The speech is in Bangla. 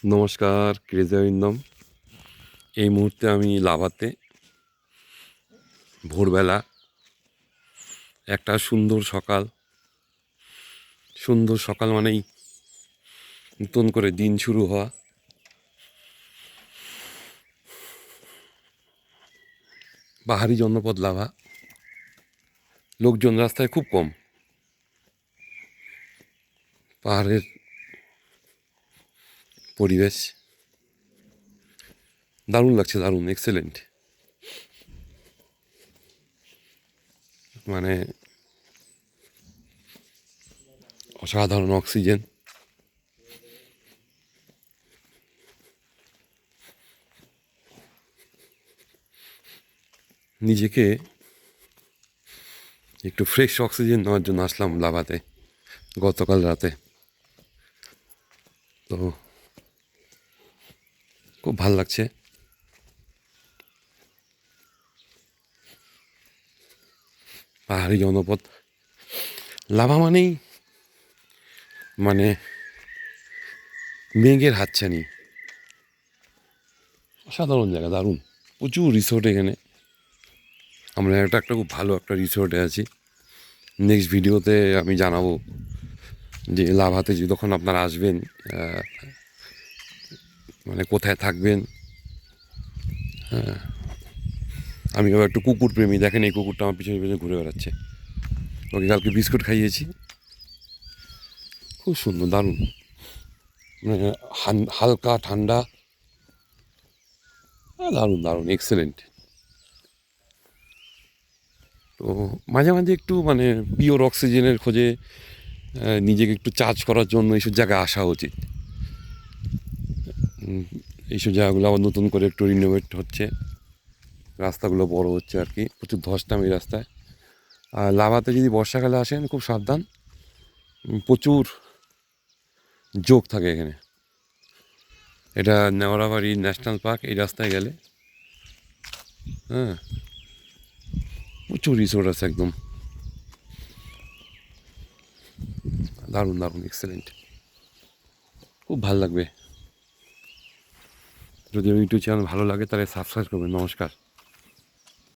নমস্কার, ক্রেজাইন্দম। এই মুহূর্তে আমি লাভাতে ভোরবেলা একটা সুন্দর সকাল। সুন্দর সকাল মানেই নতুন করে দিন শুরু হওয়া। পাহাড়ি জনপদ লাভা, লোকজন রাস্তায় খুব কম। পাহাড়ের পরিবেশ দারুণ লাগছে, দারুণ এক্সেলেন্ট। মানে অসাধারণ অক্সিজেন। নিজেকে একটু ফ্রেশ অক্সিজেন নেওয়ার জন্য আসলাম লাভাতে গতকাল রাতে। তো খুব ভাল লাগছে। পাহাড়ি জনপদ লাভা মানেই মানে মেঘের হাতছানি। অসাধারণ জায়গা, দারুণ। প্রচুর রিসোর্ট এখানে। আমরা একটা খুব ভালো একটা রিসোর্টে আছি। নেক্সট ভিডিওতে আমি জানাবো যে লাভাতে যখন আপনারা আসবেন মানে কোথায় থাকবেন। হ্যাঁ, আমি আবার একটু কুকুর প্রেমী। দেখেন এই কুকুরটা আমার পিছনে পিছনে ঘুরে বেড়াচ্ছে। ওকে কালকে বিস্কুট খাইয়েছি। খুব সুন্দর, দারুণ। মানে হালকা ঠান্ডা, দারুণ দারুণ এক্সেলেন্ট। তো মাঝে মাঝে একটু মানে পিওর অক্সিজেনের খোঁজে নিজেকে একটু চার্জ করার জন্য এইসব জায়গায় আসা উচিত। এইসব জায়গাগুলো আবার নতুন করে একটু রিনোভেট হচ্ছে, রাস্তাগুলো বড় হচ্ছে আর কি। প্রচুর ধস নামে এই রাস্তায়। আর লাভাতে যদি বর্ষাকালে আসেন খুব সাবধান, প্রচুর জোক থাকে এখানে। এটা নেওয়ারাবাড়ি ন্যাশনাল পার্ক। এই রাস্তায় গেলে হ্যাঁ প্রচুর রিসোর্ট আছে একদম। দারুণ দারুণ এক্সেলেন্ট, খুব ভালো লাগবে। যদি ইউটিউব চ্যানেল ভালো লাগে তাহলে সাবস্ক্রাইব করবেন। নমস্কার।